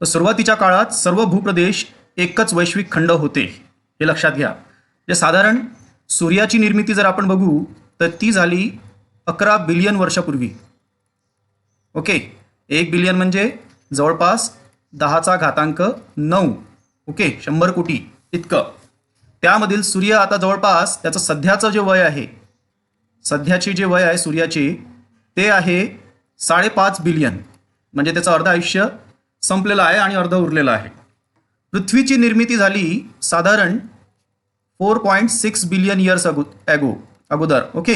तर सुरुवातीच्या काळात सर्व भूप्रदेश एकच वैश्विक खंड होते, हे लक्षात घ्या. जे साधारण सूर्याची निर्मिती जर आपण बघू तर ती झाली 11 बिलियन वर्षापूर्वी. ओके, 1 बिलियन म्हणजे जवळपास 10⁹ ओके, 100 कोटी इतकं. त्यामधील सूर्य आता जवळपास त्याचं सध्याचं जे वय आहे, सध्याची जे वय आहे सूर्याचे, ते आहे 5.5 बिलियन. म्हणजे त्याचं अर्ध आयुष्य संपलेलं आहे आणि अर्ध उरलेलं आहे. पृथ्वीची निर्मिती झाली साधारण 4.6 बिलियन इयर्स अगोदर. ओके,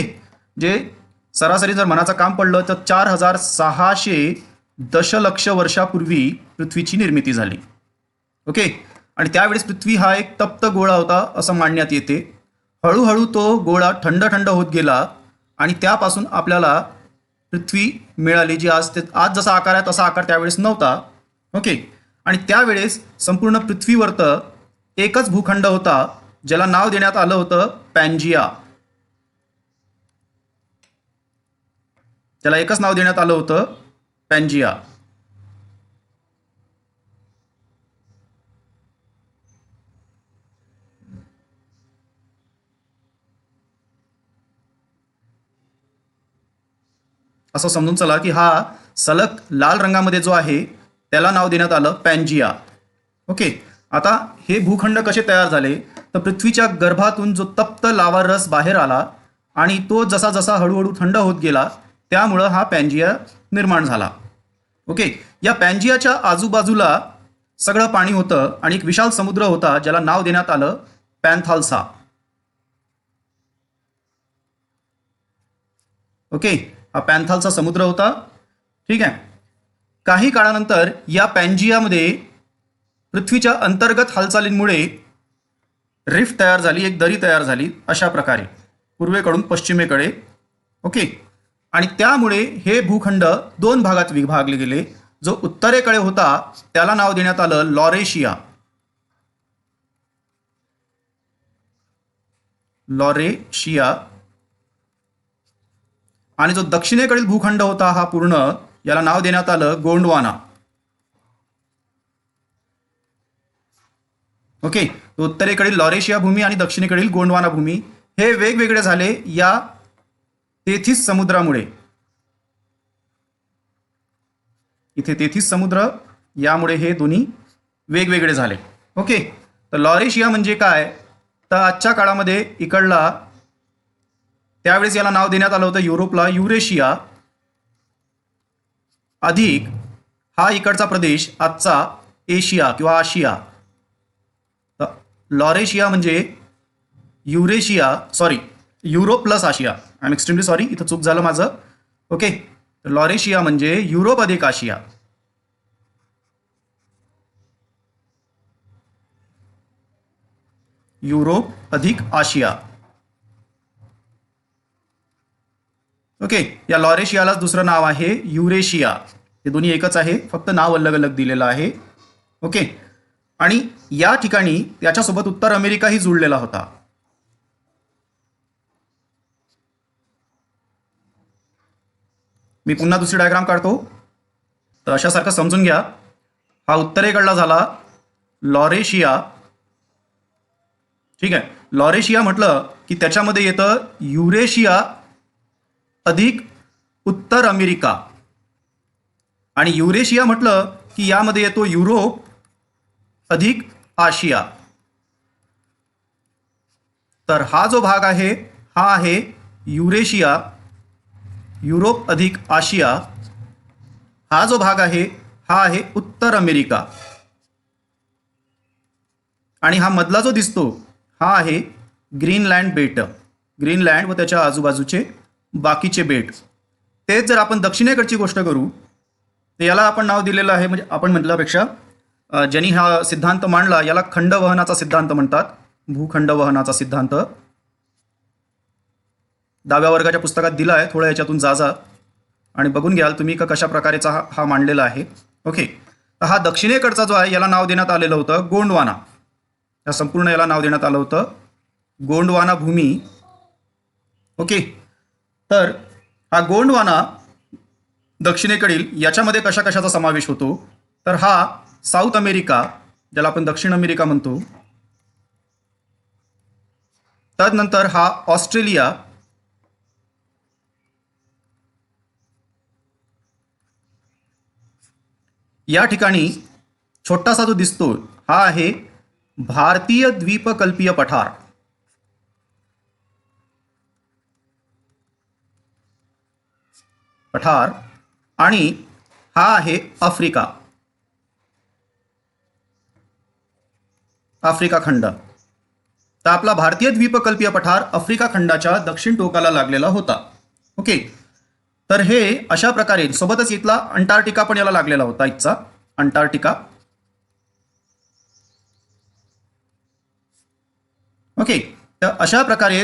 जे सरासरी जर मनाचं काम पडलं तर 4600 दशलक्ष वर्षापूर्वी पृथ्वीची निर्मिती झाली. ओके, आणि त्यावेळेस पृथ्वी हा एक तप्त गोळा होता असं मानण्यात येते. हळूहळू तो गोळा थंड होत गेला आणि त्यापासून आपल्याला पृथ्वी मिळाली, जी आज जसा आकार आहे तसा आकार त्यावेळेस नव्हता. ओके, आणि त्यावेळेस संपूर्ण पृथ्वीवरतं एकच भूखंड होता ज्याला नाव देण्यात आलं होतं पॅन्जिया. त्याला एकच नाव देण्यात आलं होतं पॅन्जिया. असं समजून चला की हा सलग लाल रंगामध्ये जो आहे त्याला नाव देण्यात आलं पॅन्जिया. ओके, आता हे भूखंड कसे तयार झाले तर पृथ्वीच्या गर्भातून जो तप्त लावा रस बाहेर आला आणि तो जसा जसा हळूहळू थंड होत गेला त्यामुळं हा पॅन्जिया निर्माण झाला. ओके, या पॅन्जियाच्या आजूबाजूला सगळं पाणी होतं आणि एक विशाल समुद्र होता ज्याला नाव देण्यात आलं पॅन्थाल्सा. ओके, हा पॅन्थाल्सा समुद्र होता. ठीक आहे. काही काळानंतर या पॅन्जियामध्ये पृथ्वीच्या अंतर्गत हालचालींमुळे रिफ्ट तयार झाली, एक दरी तयार झाली अशा प्रकारे पूर्वेकडून पश्चिमेकडे. ओके, आणि त्यामुळे हे भूखंड 2 भागात विभागले गेले. जो उत्तरेकडे होता त्याला नाव देण्यात आलं लॉरेशिया. आणि जो दक्षिणेकडील भूखंड होता हा पूर्ण, याला नाव देण्यात आलं गोंडवाना. ओके, तो उत्तरेकडील लॉरेशिया भूमी आणि दक्षिणेकडील गोंडवाना भूमी हे वेगवेगळे झाले या तेथिस समुद्रामुळे. इथे तेथिस समुद्र, यामुळे हे दोन्ही वेगवेगळे झाले. ओके, तर लॉरेशिया म्हणजे काय तर आजच्या काळामध्ये इकडला, त्यावेळेस याला नाव देण्यात आलं होतं युरोपला युरेशिया, अधिक हा इकडचा प्रदेश आजचा एशिया किंवा आशिया. लॉरेशिया म्हणजे Europe plus Asia. I am extremely sorry, इथं चूक झालं माझं. ओके, लॉरेशिया म्हणजे युरोप अधिक आशिया. युरोप अधिक आशिया. ओके, या लॉरेशियालाच दुसरं नाव आहे युरेशिया. हे दोन्ही एकच आहे, फक्त नाव अलग अलग दिलेलं आहे. ओके, आणि या ठिकाणी याच्यासोबत उत्तर अमेरिकाही जुळलेला होता. मी पुन्हा दुसरी डायग्राम काढतो. तर अशासारखं समजून घ्या. हा उत्तरेकडला झाला लॉरेशिया. ठीक आहे, लॉरेशिया म्हटलं की त्याच्यामध्ये येतं युरेशिया अधिक उत्तर अमेरिका, आणि युरेशिया म्हटलं की यामध्ये येतो युरोप अधिक आशिया. तर हा जो भाग आहे हा आहे युरेशिया, युरोप अधिक आशिया. हा जो भाग आहे हा आहे उत्तर अमेरिका, आणि हा मधला जो दिसतो हा आहे ग्रीनलँड बेट. ग्रीनलँड व त्याच्या आजूबाजूचे बाकीचे बेट. तेच जर आपण दक्षिणेकडची गोष्ट करू तर याला आपण नाव दिलेलं आहे, म्हणजे आपण म्हटल्यापेक्षा ज्यांनी हा सिद्धांत मांडला याला खंडवहनाचा सिद्धांत म्हणतात. भूखंड वहनाचा सिद्धांत. डाव्या वर्गाच्या पुस्तकात दिला आहे, थोडं याच्यातून जा आणि बघून घ्याल तुम्ही का कशा प्रकारेचा हा मांडलेला आहे. ओके, तर हा दक्षिणेकडचा जो आहे याला नाव देण्यात आलेलं होतं गोंडवाना. या संपूर्ण याला नाव देण्यात आलं होतं गोंडवाना भूमी. ओके, तर हा गोंडवाना दक्षिणेकडील याच्यामध्ये कशा कशाचा समावेश होतो तर हा साऊथ अमेरिका, ज्याला आपण दक्षिण अमेरिका म्हणतो. तदनंतर हा ऑस्ट्रेलिया, या ठिकाणी छोटासा जो दिसतो हा आहे भारतीय द्वीपकल्पीय पठार. आणि हा आहे आफ्रिका खंड. तर आपला भारतीय द्वीपकल्पीय पठार आफ्रिका खंडाच्या दक्षिण टोकाला लागलेला होता. ओके, तर हे अशा प्रकारे सोबतच इथला अंटार्क्टिका पण याला लागलेला होता, इथचा अंटार्क्टिका. ओके, तर अशा प्रकारे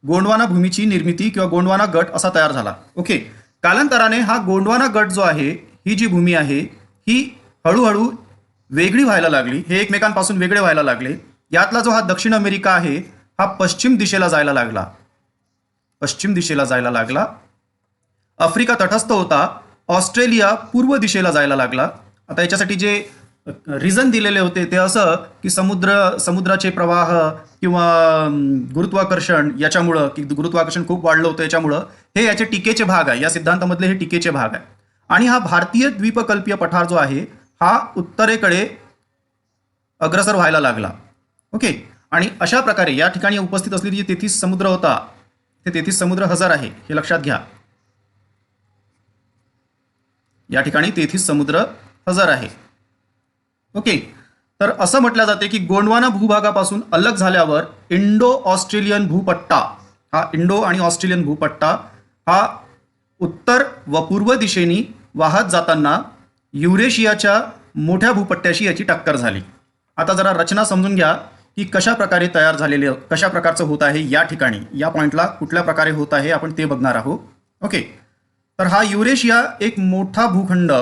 गोंडवाना भूमीची निर्मिती किंवा गोंडवाना गट असा तयार झाला. ओके, कालांतराने हा गोंडवाना गट जो आहे, ही जी भूमी आहे ही हळूहळू वेगळी व्हायला लागली. हे एकमेकांपासून वेगळे व्हायला लागले. यातला जो हा दक्षिण अमेरिका आहे हा पश्चिम दिशेला जायला लागला. आफ्रिका तटस्थ होता. ऑस्ट्रेलिया पूर्व दिशेला जायला लागला. आता याच्यासाठी जे रिझन दिलेले होते ते असं की समुद्राचे प्रवाह किंवा गुरुत्वाकर्षण याच्यामुळं, की गुरुत्वाकर्षण खूप वाढलं होतं याच्यामुळं हे याचे टीकेचे भाग आहे. या सिद्धांतामधले हे टीकेचे भाग आहे. आणि हा भारतीय द्वीपकल्पीय पठार जो आहे हा उत्तरेकडे अग्रसर व्हायला लागला. ओके, आणि अशा प्रकारे या ठिकाणी उपस्थित असलेली जी 33 समुद्र होता ते 33 समुद्र हजर आहे, हे लक्षात घ्या. या ठिकाणी 33 समुद्र हजर आहे. ओके, तर असं म्हटलं जाते की गोंडवाना भूभागापासून अलग झाल्यावर इंडो ऑस्ट्रेलियन भूपट्टा, हा इंडो आणि ऑस्ट्रेलियन भूपट्टा हा उत्तर व पूर्व दिशेने वाहत जाताना युरेशियाच्या मोठ्या भूपट्ट्याशी याची टक्कर झाली. आता जरा रचना समजून घ्या की कशा प्रकारे तयार झालेले, कशा प्रकारचं होत आहे. या ठिकाणी या पॉइंटला कुठल्या प्रकारे होत आहे आपण ते बघणार आहोत. ओके, तर हा युरेशिया एक मोठा भूखंड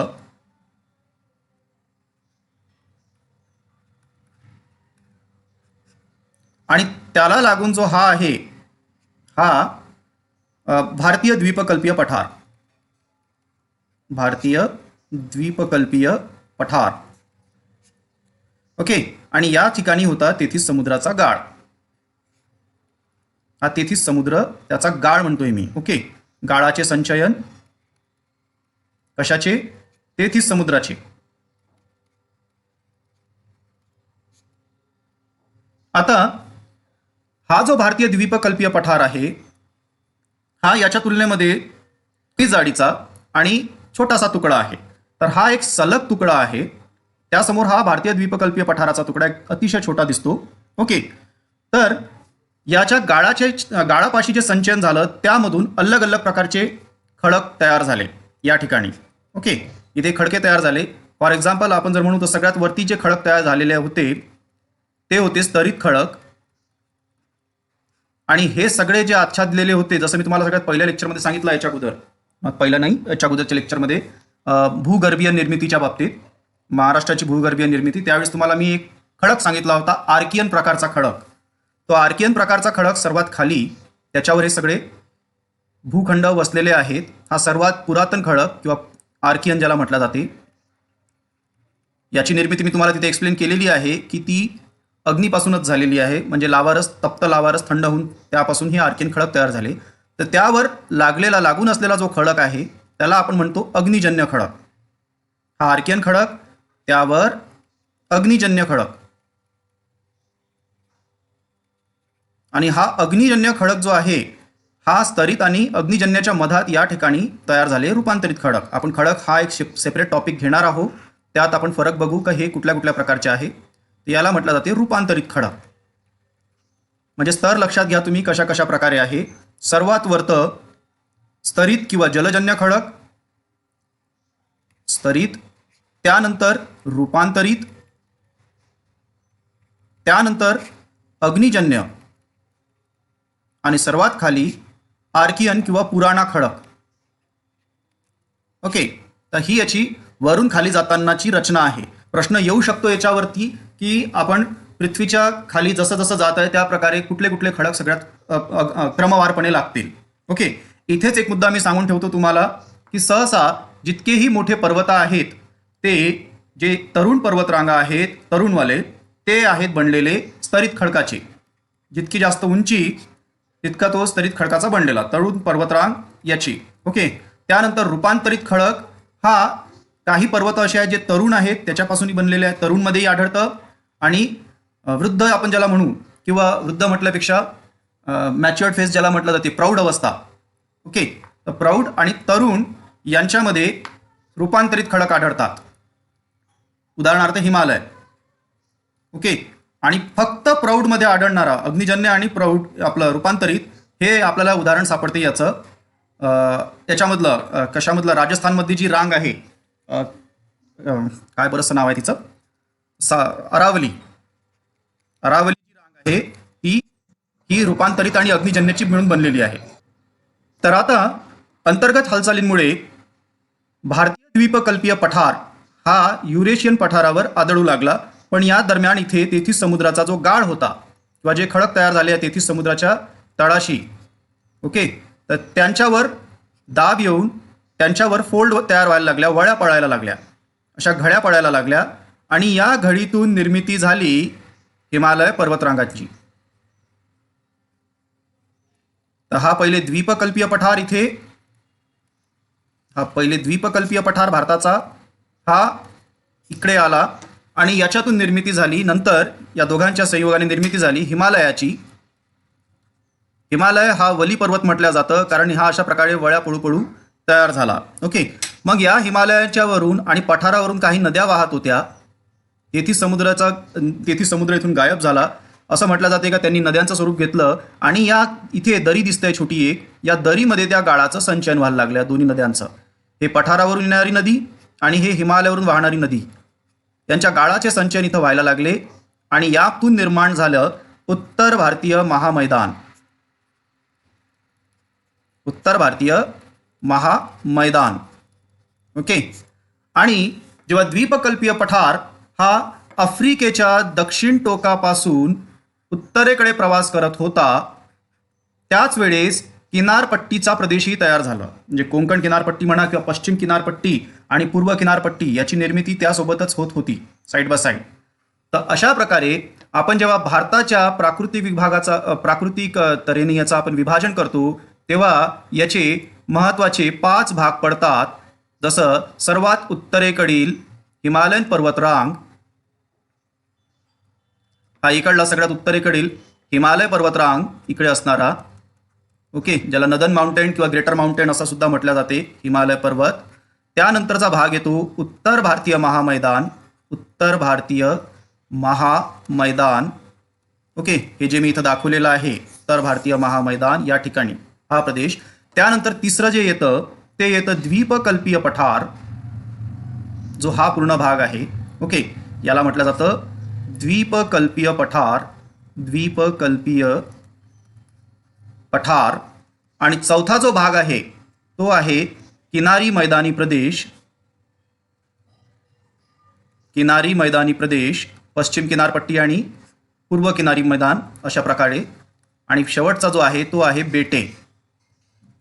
आणि त्याला लागून जो हा आहे हा भारतीय द्वीपकल्पीय पठार. ओके, आणि या ठिकाणी होता 33 समुद्राचा गाळ. हा 33 समुद्र त्याचा गाळ म्हणतोय मी. ओके, गाळाचे संचयन कशाचे? 33 समुद्राचे. आता हा जो भारतीय द्वीपकल्पीय पठार आहे हा याच्या तुलनेमध्ये जाडीचा आणि छोटासा तुकडा आहे. तर हा एक सलग तुकडा आहे. त्यासमोर हा भारतीय द्वीपकल्पीय पठाराचा तुकडा एक अतिशय छोटा दिसतो. ओके, तर याच्या गाळापाशी जे संचयन झालं त्यामधून अलग अलग प्रकारचे खडक तयार झाले या ठिकाणी. ओके, इथे खडके तयार झाले. फॉर एक्झाम्पल आपण जर म्हणू तर सगळ्यात वरती जे खडक तयार झालेले होते ते होते स्तरित खडक. आणि हे सगळे जे आच्छादलेले होते, जसं मी तुम्हाला सगळ्यात पहिल्या लेक्चरमध्ये सांगितलं, याच्या अगोदरच्या लेक्चरमध्ये भूगर्भीय निर्मितीच्या बाबतीत, महाराष्ट्राची भूगर्भीय निर्मिती, त्यावेळेस तुम्हाला मी एक खडक सांगितला होता, आर्कियन प्रकारचा खडक. तो आर्कियन प्रकारचा खडक सर्वात खाली, त्याच्यावर हे सगळे भूखंड वसलेले आहेत. हा सर्वात पुरातन खडक किंवा आर्कियन ज्याला म्हटलं जाते. याची निर्मिती मी तुम्हाला तिथे एक्सप्लेन केलेली आहे की ती अग्नीपासूनच झालेली आहे. म्हणजे तप्त लावारस थंड होऊन त्यापासून हे आर्कियन खडक तयार झाले. तर त्यावर लागून असलेला जो खडक आहे त्याला आपण म्हणतो अग्निजन्य खडक. हा आर्कियन खडक, त्यावर अग्निजन्य खडक. आणि हा अग्निजन्य खडक जो आहे हा स्तरित आणि अग्निजन्याच्या मधात या ठिकाणी तयार झाले रूपांतरित खडक. आपण खडक हा एक सेपरेट टॉपिक घेणार आहोत. त्यात आपण फरक बघू का हे कुठल्या कुठल्या प्रकारचे आहे. याला म्हटलं जाते रूपांतरित खडक. म्हणजे स्तर लक्षात घ्या तुम्ही कशा कशा प्रकारे आहे. सर्वात वरतं स्तरित किंवा जलजन्य खडक, स्तरित, त्यानंतर रूपांतरित, त्यानंतर अग्निजन्य आणि सर्वात खाली आर्कियन किंवा पुराणा खडक. ओके, तर ही याची वरून खाली जातानाची रचना आहे. प्रश्न येऊ शकतो याच्यावरती की आपण पृथ्वीच्या खाली जसं जसं जात आहे त्या प्रकारे कुठले कुठले खडक सगळ्यात क्रमवारपणे लागतील. ओके, इथेच एक मुद्दा मी सांगून ठेवतो तुम्हाला की सहसा जितकेही मोठे पर्वत आहेत ते जे तरुण पर्वतरांगा आहेत तरुणवाले ते आहेत बनलेले स्तरित खडकाचे. जितकी जास्त उंची तितका तो स्तरित खडकाचा बनलेला तरुण पर्वतरांग याची. ओके. त्यानंतर रूपांतरित खडक हा काही पर्वत असे आहेत जे तरुण आहेत त्याच्यापासूनही बनलेले आहेत, तरुणमध्येही आढळतं. आणि वृद्ध आपण ज्याला म्हणू किंवा वृद्ध म्हटल्यापेक्षा मॅच्युअर्ड फेज ज्याला म्हटलं जाते, प्रौढ अवस्था. ओके. तर प्रौढ आणि तरुण यांच्यामध्ये रूपांतरित खडक आढळतात. उदाहरणार्थ हिमालय. ओके. आणि फक्त प्रौढमध्ये आढळणारा अग्निजन्य आणि प्रौढ आपलं रूपांतरित हे आपल्याला उदाहरण सापडते याचं. त्याच्यामधलं कशामधलं राजस्थानमधली जी रांग आहे, काय बरंचसं नाव आहे तिचं, अरावली. अरावली जी रांग आहे ही रूपांतरित आणि अग्निजन्याची मिळून बनलेली आहे. तर आता अंतर्गत हालचालींमुळे भारतीय द्वीपकल्पीय पठार हा युरेशियन पठारावर आदळू लागला. पण या दरम्यान इथे तेथीस समुद्राचा जो गाळ होता किंवा जे खडक तयार झाले तेथीस समुद्राच्या तळाशी, ओके, तर त्यांच्यावर दाब येऊन त्यांच्यावर फोल्ड तयार व्हायला लागल्या, वळ्या पडायला लागल्या, अशा घड्या पडायला लागल्या. आणि या घडीतून निर्मिती झाली हिमालय पर्वतरांगाची. तर हा पहिले द्वीपकल्पीय पठार भारताचा हा इकडे आला आणि याच्यातून निर्मिती झाली. नंतर या दोघांच्या संयोगाने निर्मिती झाली हिमालयाची. हिमालय हा वली पर्वत म्हटलं जातं कारण हा अशा प्रकारे वळ्या पळू पळू तयार झाला. ओके. मग या हिमालयाच्या वरून आणि पठारावरून काही नद्या वाहत होत्या. तेथीस समुद्र इथून गायब झाला असं म्हटलं जाते का त्यांनी नद्यांचं स्वरूप घेतलं आणि या इथे दरी दिसतंय छोटी एक, या दरीमध्ये त्या गाळाचं संचयन व्हायला लागलं दोन्ही नद्यांचं. हे पठारावरून येणारी नदी आणि हे हिमालयावरून वाहणारी नदी यांच्या गाळाचे संचयन इथं व्हायला लागले आणि यातून निर्माण झालं उत्तर भारतीय महामैदान. ओके. आणि जेव्हा द्वीपकल्पीय पठार हा आफ्रिकेच्या दक्षिण टोकापासून उत्तरेकडे प्रवास करत होता त्याच वेळेस किनारपट्टीचा प्रदेशही तयार झाला. म्हणजे कोकण किनारपट्टी म्हणा किंवा पश्चिम किनारपट्टी आणि पूर्व किनारपट्टी याची निर्मिती त्यासोबतच होत होती साईड बाय साईड. तर अशा प्रकारे आपण जेव्हा भारताच्या प्राकृतिक तऱ्हेने याचं आपण विभाजन करतो तेव्हा याचे महत्त्वाचे 5 भाग पडतात. जसं सर्वात उत्तरेकडील हिमालयन पर्वतरांग हा इकडला सगळ्यात उत्तरेकडील हिमालय पर्वतरांग इकडे असणारा, ओके, ज्याला नदन माउंटेन किंवा ग्रेटर माउंटेन असं सुद्धा म्हटलं जाते, हिमालय पर्वत. त्यानंतरचा भाग येतो उत्तर भारतीय महामैदान. ओके. हे जे मी इथं दाखवलेलं आहे उत्तर भारतीय महामैदान या ठिकाणी हा प्रदेश. त्यानंतर तिसरं जे येतं ते येतं द्वीपकल्पीय पठार, जो हा पूर्ण भाग आहे. ओके. याला म्हटलं जातं द्वीपकल्पीय पठार. आणि चौथा जो भाग आहे तो आहे किनारी मैदानी प्रदेश, पश्चिम किनारपट्टी आणि पूर्व किनारी मैदान अशा प्रकारे. आणि शेवटचा जो आहे तो आहे बेटे,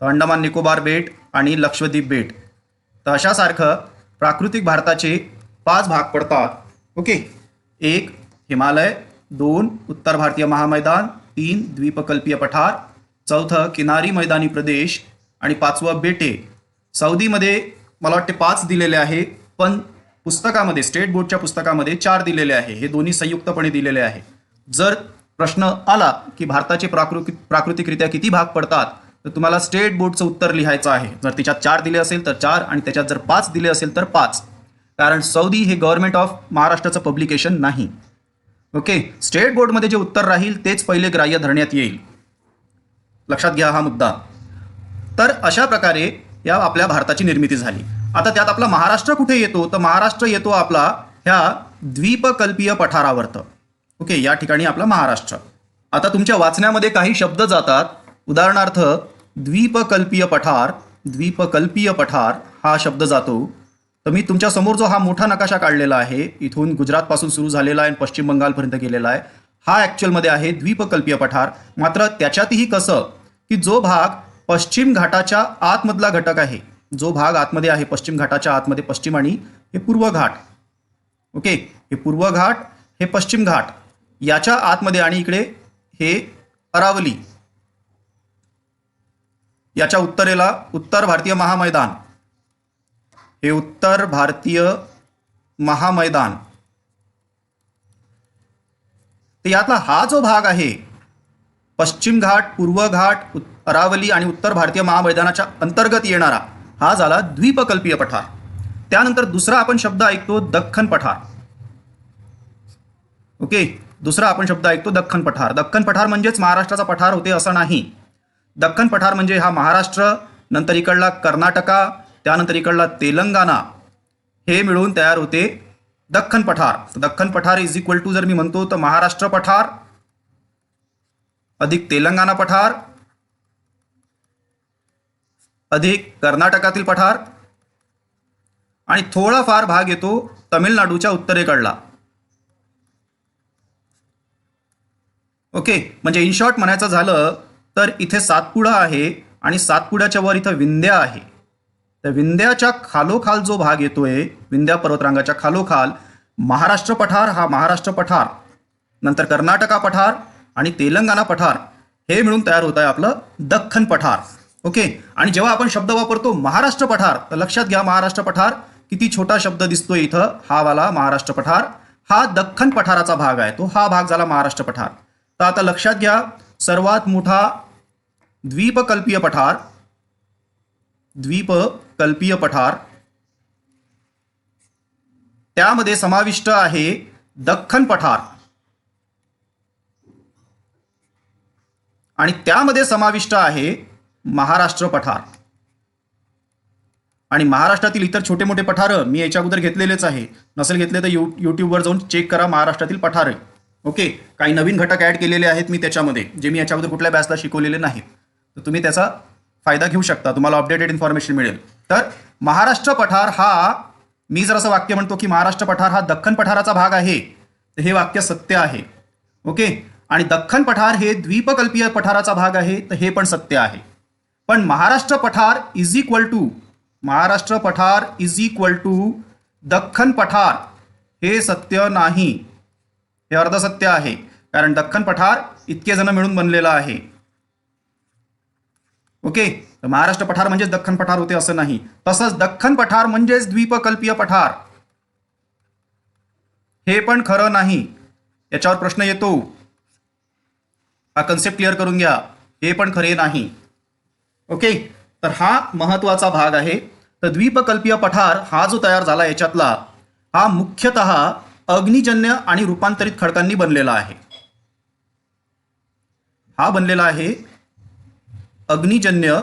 अंदमान निकोबार बेट आणि लक्षद्वीप बेट. तर अशासारखं प्राकृतिक भारताचे 5 भाग पडतात. ओके. 1 हिमालय, 2 उत्तर भारतीय महामैदान, 3 द्वीपकल्पीय पठार, 4 किनारी मैदानी प्रदेश आणि 5वं बेटे. सौदीमध्ये मला वाटते 5 दिलेले आहे, पण पुस्तकामध्ये स्टेट बोर्डच्या पुस्तकामध्ये 4 दिलेले आहे. हे दोन्ही संयुक्तपणे दिलेले आहे. जर प्रश्न आला की भारताचे प्राकृतिकरित्या किती भाग पडतात तर तुम्हाला स्टेट बोर्डचं उत्तर लिहायचं आहे. जर त्याच्यात 4 दिले असेल तर 4 आणि त्याच्यात जर 5 दिले असेल तर 5, कारण सौदी हे गव्हर्नमेंट ऑफ महाराष्ट्राचं पब्लिकेशन नाही. ओके. स्टेट बोर्डमध्ये जे उत्तर राहील तेच पहिले ग्राह्य धरण्यात येईल. लक्षात घ्या हा मुद्दा. तर अशा प्रकारे या आपल्या भारताची निर्मिती झाली. आता त्यात आपला महाराष्ट्र कुठे येतो तर महाराष्ट्र येतो आपला ह्या द्वीपकल्पीय पठारावरतं. ओके. या ठिकाणी आपला महाराष्ट्र. आता तुमच्या वाचण्यामध्ये काही शब्द जातात. उदाहरणार्थ द्वीपकल्पीय पठार हा शब्द जातो. तर मी तुमच्या समोर जो हा मोठा नकाशा काढलेला आहे, इथून गुजरातपासून सुरू झालेला आहे आणि पश्चिम बंगालपर्यंत गेलेला आहे, हा ॲक्च्युअलमध्ये आहे द्वीपकल्पीय पठार. मात्र त्याच्यातही कसं की जो भाग पश्चिम घाटाच्या आतमधला घटक आहे, जो भाग आतमध्ये आहे पश्चिम घाटाच्या आतमध्ये, पश्चिम आणि हे पूर्व घाट, ओके, हे पूर्व घाट, हे पश्चिम घाट, याच्या आतमध्ये, आणि इकडे हे अरावली, याच्या उत्तरेला उत्तर भारतीय महामैदान, हे उत्तर भारतीय महामैदान. तर यातला हा जो भाग आहे, पश्चिम घाट, पूर्व घाट, अरावली आणि उत्तर भारतीय महामैदानाच्या अंतर्गत येणारा, हा झाला द्वीपकल्पीय पठार. त्यानंतर दुसरा आपण शब्द ऐकतो दख्खन पठार. ओके, दुसरा आपण शब्द ऐकतो दख्खन पठार. दख्खन पठार म्हणजेच महाराष्ट्राचा पठार होते असं नाही. दख्खन पठार म्हणजे हा महाराष्ट्र, नंतर इकडला कर्नाटका, त्यानंतर इकडला तेलंगणा, हे मिळून तयार होते दख्खन पठार. दख्खन पठार इज इक्वल टू, जर मी म्हणतो तर महाराष्ट्र पठार अधिक तेलंगणा पठार अधिक कर्नाटकातील पठार आणि थोडाफार भाग येतो तमिळनाडूच्या उत्तरेकडला. ओके, म्हणजे इन शॉर्ट म्हणायचं झालं तर इथे सातपुडा आहे आणि सातपुड्याच्या वर इथं विंध्या आहे. तर विंध्याच्या खालोखाल जो भाग येतोय, विंध्या पर्वतरांगाच्या खालोखाल महाराष्ट्र पठार, हा महाराष्ट्र पठार, नंतर कर्नाटका पठार आणि तेलंगणा पठार, हे मिळून तयार होत आहे आपलं दख्खन पठार. ओके, आणि जेव्हा आपण शब्द वापरतो महाराष्ट्र पठार, तर लक्षात घ्या महाराष्ट्र पठार किती छोटा शब्द दिसतोय इथं, हा वाला महाराष्ट्र पठार, हा दख्खन पठाराचा भाग आहे, तो हा भाग झाला महाराष्ट्र पठार. तर आता लक्षात घ्या, सर्वात मोठा द्वीपकल्पीय पठार, द्वीपकल्पीय पठार, त्यामध्ये समाविष्ट आहे दख्खन पठार आणि त्यामध्ये समाविष्ट आहे महाराष्ट्र पठार. आणि महाराष्ट्रातील इतर छोटे मोठे पठार मी याच्या अगोदर घेतलेलेच आहे, नसेल घेतले तर यूट्यूबवर जाऊन चेक करा महाराष्ट्रातील पठार. ओके, काही नवीन घटक ॲड केलेले आहेत मी त्याच्यामध्ये, जे मी याच्या अगोदर कुठल्या बॅचला शिकवलेले नाहीत, तर तुम्ही त्याचा फायदा घेऊ शकता, तुम्हाला अपडेटेड इन्फॉर्मेशन मिळेल. तर महाराष्ट्र पठार हा, मी जर असं वाक्य म्हणतो की महाराष्ट्र पठार हा दख्खन पठाराचा भाग आहे, तर हे वाक्य सत्य आहे. ओके, आणि दख्खन पठार हे द्वीपकल्पीय पठाराचा भाग आहे, तर हे पण सत्य आहे. पण महाराष्ट्र पठार इज इक्वल टू, महाराष्ट्र पठार इज इक्वल टू दख्खन पठार, हे सत्य नाही, हे अर्धसत्य आहे. कारण दख्खन पठार इतके जण मिळून बनलेला आहे. ओके, तर महाराष्ट्र पठार म्हणजेच दख्खन पठार होते असं नाही. तसंच दख्खन पठार म्हणजेच द्वीपकल्पीय पठार, हे पण खरं नाही. याच्यावर प्रश्न येतो, हा कन्सेप्ट क्लिअर करून घ्या, हे पण खरे नाही. ओके, तर हा महत्वाचा भाग आहे. तर द्वीपकल्पीय पठार हा जो तयार झाला याच्यातला, हा मुख्यतः अग्निजन्य आणि रूपांतरित खडकांनी बनलेला आहे. हा बनलेला आहे अग्निजन्य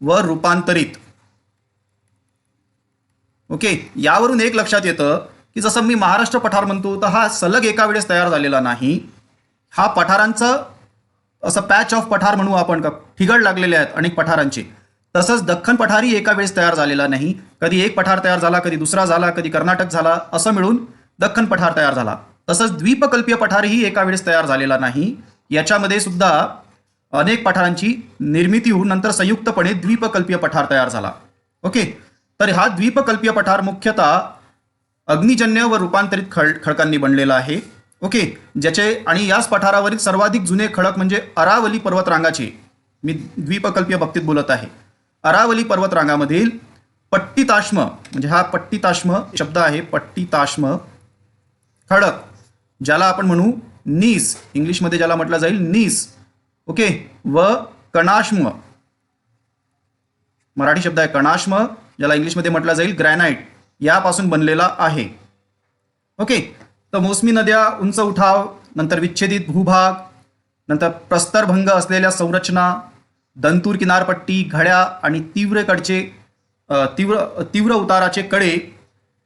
व रूपांतरित. ओके, यावरून एक लक्षात येतं की जसं मी महाराष्ट्र पठार म्हणतो, तर हा सलग एका वेळेस तयार झालेला नाही. हा पठारांचं असं पॅच ऑफ पठार म्हणू आपण, का ठिगळ लागलेले आहेत अनेक पठारांचे. तसंच दख्खन पठारही एका वेळेस तयार झालेला नाही. कधी एक पठार तयार झाला, कधी दुसरा झाला, कधी कर्नाटक झाला, असं मिळून दख्खन पठार तयार झाला. तसंच द्वीपकल्पीय पठारही एका वेळेस तयार झालेला नाही. याच्यामध्ये सुद्धा अनेक पठारांची निर्मिती होऊन नंतर संयुक्तपणे द्वीपकल्पीय पठार तयार झाला. ओके, तर हा द्वीपकल्पीय पठार मुख्यतः अग्निजन्य व रूपांतरित खडकांनी बनलेला आहे. ओके, ज्याचे आणि याच पठारावरील सर्वाधिक जुने खडक म्हणजे अरावली पर्वतरांगाचे, मी द्वीपकल्पीय बाबतीत बोलत आहे, अरावली पर्वतरांगामधील पट्टिताश्म, म्हणजे हा पट्टिताश्म शब्द आहे, पट्टिताश्म खडक, ज्याला आपण म्हणू नीस, इंग्लिशमध्ये ज्याला म्हटलं जाईल नीस. ओके, व कणाश्म, मराठी शब्द आहे कणाश्म, ज्याला इंग्लिशमध्ये म्हटलं जाईल ग्रॅनाइट, यापासून बनलेला आहे. ओके, तर मोसमी नद्या, उंच उठाव, नंतर विच्छेदित भूभाग, नंतर प्रस्तरभंग असलेल्या संरचना, दंतूर किनारपट्टी, घड्या आणि तीव्र उताराचे कडे,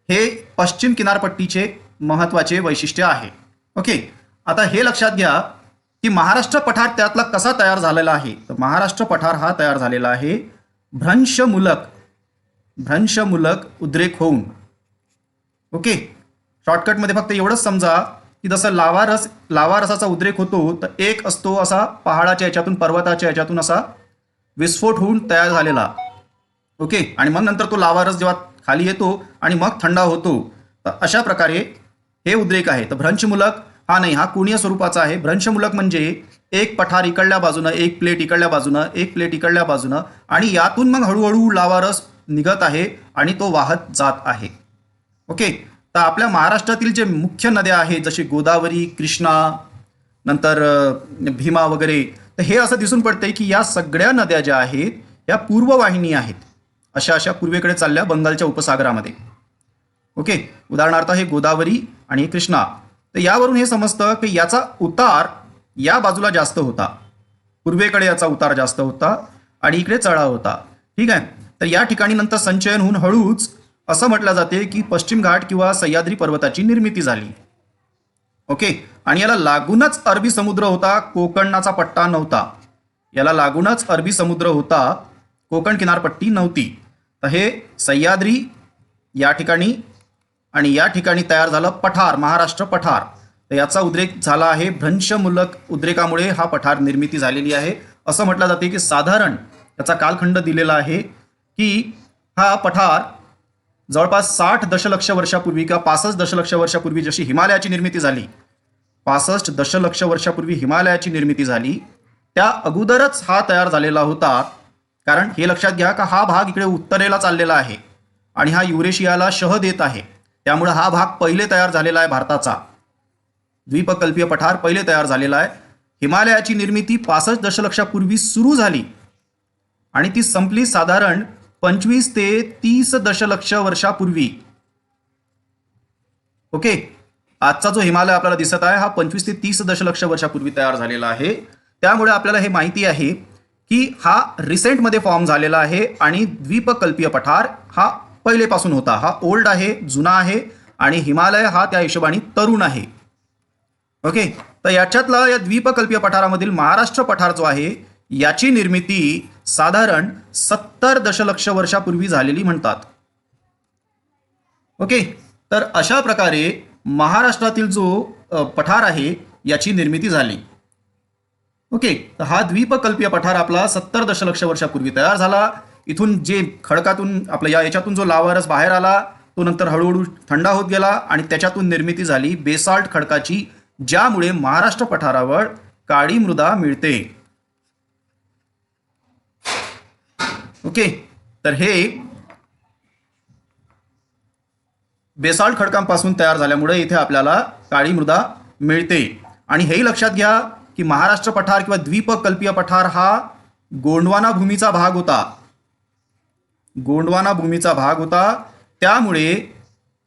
हे पश्चिम किनारपट्टीचे महत्वाचे वैशिष्ट्य आहे. ओके, आता हे लक्षात घ्या की महाराष्ट्र पठार त्यातला कसा तयार झालेला आहे. तर महाराष्ट्र पठार हा तयार झालेला आहे भ्रंशमूलक उद्रेक होऊन. ओके, शॉर्टकटमध्ये फक्त एवढंच समजा की जसं लावा रसाचा उद्रेक होतो, तर एक असतो असा पहाडाच्या याच्यातून, पर्वताच्या याच्यातून असा विस्फोट होऊन तयार झालेला. ओके, आणि मग नंतर तो लावा रस जेव्हा खाली येतो आणि मग थंडा होतो, तर अशा प्रकारे हे उद्रेक आहे. तर भ्रंशमूलक हा नाही, हा कोणीय स्वरूपाचा आहे. भ्रंशमूलक म्हणजे एक पठार इकडल्या बाजूनं, एक प्लेट इकडल्या बाजूनं, एक प्लेट इकडल्या बाजूनं, आणि यातून मग हळूहळू लावारस निघत आहे आणि तो वाहत जात आहे. ओके. तर आपल्या महाराष्ट्रातील जे मुख्य नद्या आहेत जशी गोदावरी, कृष्णा, नंतर भीमा वगैरे, तर हे असं दिसून पडतंय की या सगळ्या नद्या ज्या आहेत या पूर्ववाहिनी आहेत. अशा अशा पूर्वेकडे चालल्या बंगालच्या उपसागरामध्ये. ओके. उदाहरणार्थ हे गोदावरी आणि कृष्णा. तर यावरून हे समजतं की याचा उतार या बाजूला जास्त होता, पूर्वेकडे याचा उतार जास्त होता आणि इकडे चढाव होता. ठीक आहे. तर या ठिकाणी नंतर संचयन होऊन हळूच असं म्हटलं जाते की पश्चिम घाट किंवा सह्याद्री पर्वताची निर्मिती झाली. ओके. आणि याला लागूनच अरबी समुद्र होता, कोकणाचा पट्टा नव्हता. याला लागूनच अरबी समुद्र होता, कोकण किनारपट्टी नव्हती. तर हे सह्याद्री या ठिकाणी आणि या ठिकाणी तयार झालं पठार, महाराष्ट्र पठार. तर याचा उद्रेक झाला आहे. भ्रंशमूलक उद्रेकामुळे हा पठार निर्मिती झालेली आहे. असं म्हटलं जाते की साधारण त्याचा कालखंड दिलेला आहे की हा पठार जवळपास 60 दशलक्ष वर्षापूर्वी किंवा 65 दशलक्ष वर्षापूर्वी जशी हिमालयाची निर्मिती झाली, 65 दशलक्ष वर्षापूर्वी हिमालयाची निर्मिती झाली, त्या अगोदरच हा तयार झालेला होता. कारण हे लक्षात घ्या का हा भाग इकडे उत्तरेला चाललेला आहे आणि हा युरेशियाला शह देत आहे. त्यामुळे हा भाग पहिले तयार झालेला आहे भारताचा. द्वीपकल्पीय पठार पहिले तयार झालेला आहे. हिमालयाची निर्मिती 65 दशलक्षापूर्वी सुरू झाली आणि ती संपली साधारण 25 ते 30 दशलक्ष वर्षापूर्वी. ओके. आजचा जो हिमालय आपल्याला दिसत आहे हा 25 ते 30 दशलक्ष वर्षापूर्वी तयार झालेला आहे. त्यामुळे आपल्याला हे माहिती आहे की हा रिसेंटमध्ये फॉर्म झालेला आहे आणि द्वीपकल्पीय पठार हा पहिलेपासून होता. हा ओल्ड आहे, जुना आहे आणि हिमालय हा त्या हिशोबाने तरुण आहे. ओके. तर याच्यातला या द्वीपकल्पीय पठारामधील महाराष्ट्र पठार जो आहे याची निर्मिती साधारण 70 दशलक्ष वर्षापूर्वी झालेली म्हणतात. ओके. तर अशा प्रकारे महाराष्ट्रातील जो पठार आहे याची निर्मिती झाली. ओके. तर हा द्वीपकल्पीय पठार आपला 70 दशलक्ष वर्षापूर्वी तयार झाला. इथून जे खडकातून आपल्या याच्यातून जो लावारस बाहेर आला तो नंतर हळूहळू थंडा होत गेला आणि त्याच्यातून निर्मिती झाली बेसाल्ट खडकाची, ज्यामुळे महाराष्ट्र पठारावर काळी मृदा मिळते. ओके. तर हे बेसाल्ट खडकांपासून तयार झाल्यामुळे इथे आपल्याला काळी मृदा मिळते. आणि हेही लक्षात घ्या की महाराष्ट्र पठार किंवा द्वीपकल्पीय पठार हा गोंडवाना भूमीचा भाग होता. गोंडवाना भूमीचा भाग होता. त्यामुळे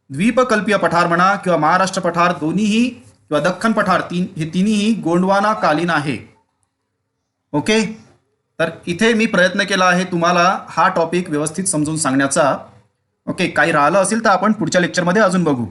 द्वीपकल्पीय पठार म्हणा किंवा महाराष्ट्र पठार दोन्हीही किंवा दख्खन पठार हे तिन्ही गोंडवाना कालीन आहे. ओके. तर इथे मी प्रयत्न केला आहे तुम्हाला हा टॉपिक व्यवस्थित समजून सांगण्याचा. ओके. काही राहिलं असेल तर आपण पुढच्या लेक्चरमध्ये अजून बघू.